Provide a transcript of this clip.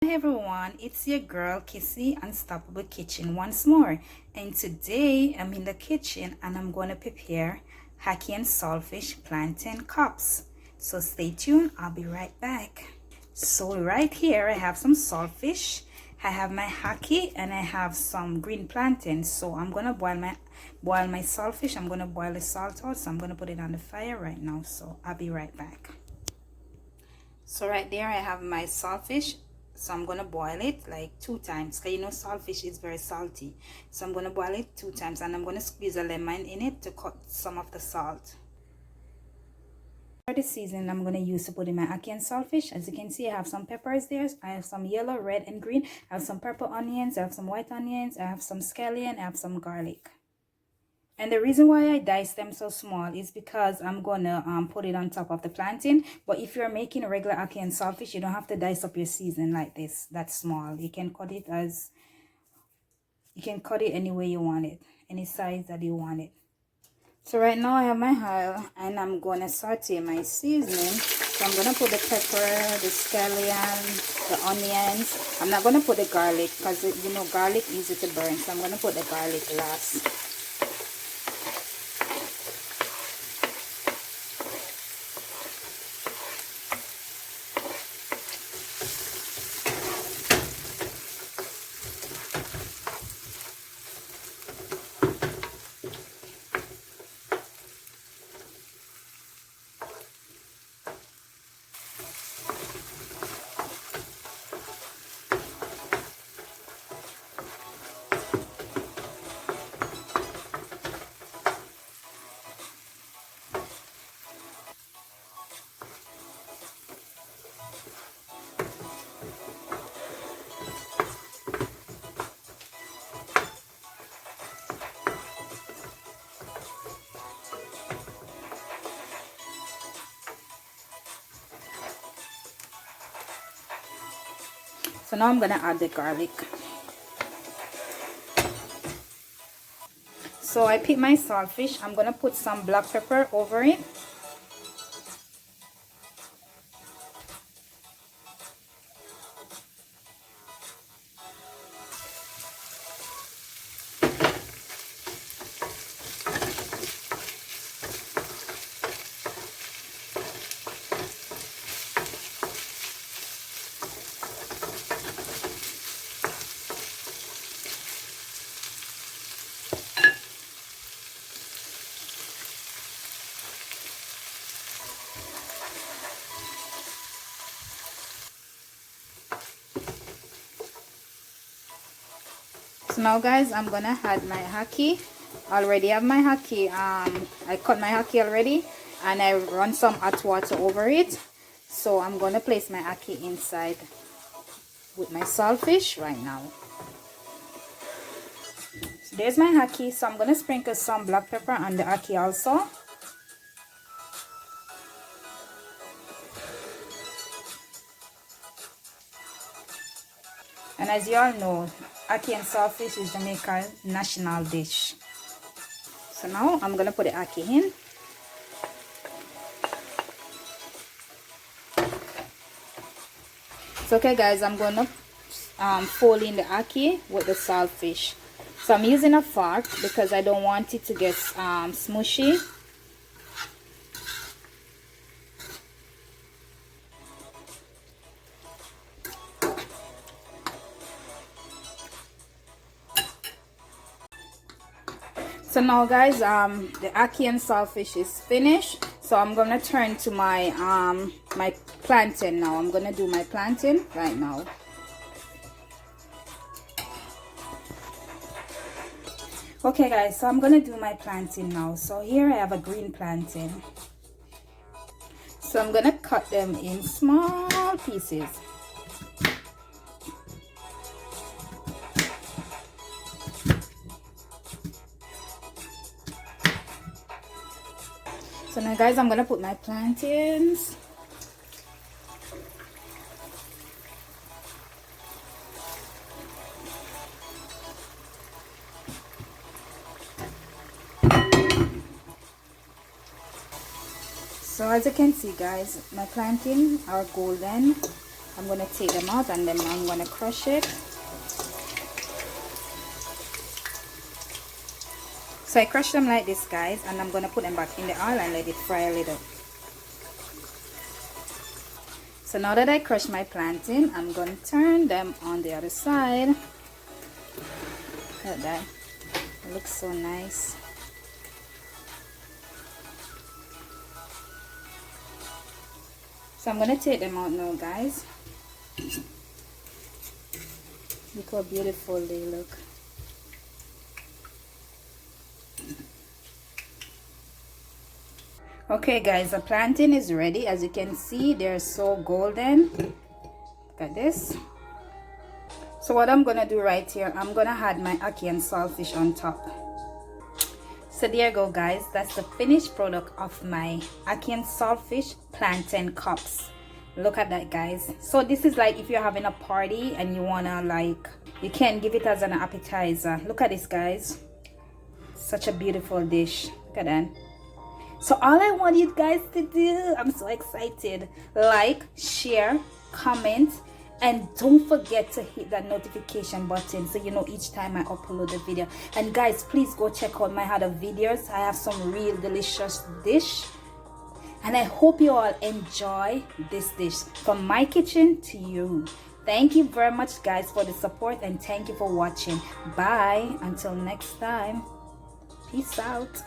Hey everyone, it's your girl Kissy Unstoppable Kitchen once more, and today I'm in the kitchen and I'm going to prepare Ackee and Saltfish plantain cups. So stay tuned, I'll be right back. So right here I have some saltfish, I have my ackee, and I have some green plantain. So I'm going to boil my saltfish. I'm going to boil the salt out, so I'm going to put it on the fire right now. So I'll be right back. So right there I have my saltfish. So I'm gonna boil it like 2 times, because you know saltfish is very salty. So I'm gonna boil it 2 times, and I'm gonna squeeze a lemon in it to cut some of the salt. For the seasoning I'm gonna use to put in my ackee and saltfish, as you can see, I have some peppers there. I have some yellow, red, and green. I have some purple onions. I have some white onions. I have some scallion. I have some garlic. And the reason why I dice them so small is because I'm gonna put it on top of the plantain. But if you're making a regular ackee and saltfish, you don't have to dice up your seasoning like this, that small. You can cut it any way you want it, any size that you want it. So right now I have my oil and I'm gonna saute my seasoning. So I'm gonna put the pepper, the scallion, the onions. I'm not gonna put the garlic because you know garlic is easy to burn, so I'm gonna put the garlic last. So now I'm gonna add the garlic. So I picked my saltfish. I'm gonna put some black pepper over it. So now guys, I'm gonna add my ackee. I already have my ackee. I cut my ackee already and I run some hot water over it. So I'm gonna place my ackee inside with my saltfish right now. So there's my ackee. So I'm gonna sprinkle some black pepper on the ackee also. And as you all know, ackee and saltfish is Jamaica's national dish. So now I'm gonna put the ackee in. So okay guys, I'm gonna fold in the ackee with the saltfish. So I'm using a fork because I don't want it to get smushy. So now guys, the ackee and saltfish is finished. So I'm gonna turn to my my plantain now. I'm gonna do my plantain right now. Okay guys, so I'm gonna do my plantain now. So here I have a green plantain. So I'm gonna cut them in small pieces. So now guys, I'm gonna put my plantains. So as you can see guys, my plantain are golden. I'm gonna take them out and then I'm gonna crush it. So I crush them like this, guys, and I'm gonna put them back in the oil and let it fry a little. So now that I crushed my plantain, I'm gonna turn them on the other side. Look at that. It looks so nice. So I'm gonna take them out now, guys. Look how beautiful they look. Okay guys, the plantain is ready. As you can see, they're so golden. Look at this. So what I'm gonna do right here, I'm gonna add my ackee and saltfish on top. So there you go, guys. That's the finished product of my ackee and saltfish plantain cups. Look at that, guys. So this is like if you're having a party and you wanna, like, you can give it as an appetizer. Look at this, guys. Such a beautiful dish. Look at that. So all I want you guys to do, I'm so excited, like, share, comment, and don't forget to hit that notification button so you know each time I upload a video. And guys, please go check out my other videos. I have some real delicious dish, and I hope you all enjoy this dish from my kitchen to you. Thank you very much, guys, for the support, and thank you for watching. Bye until next time. Peace out.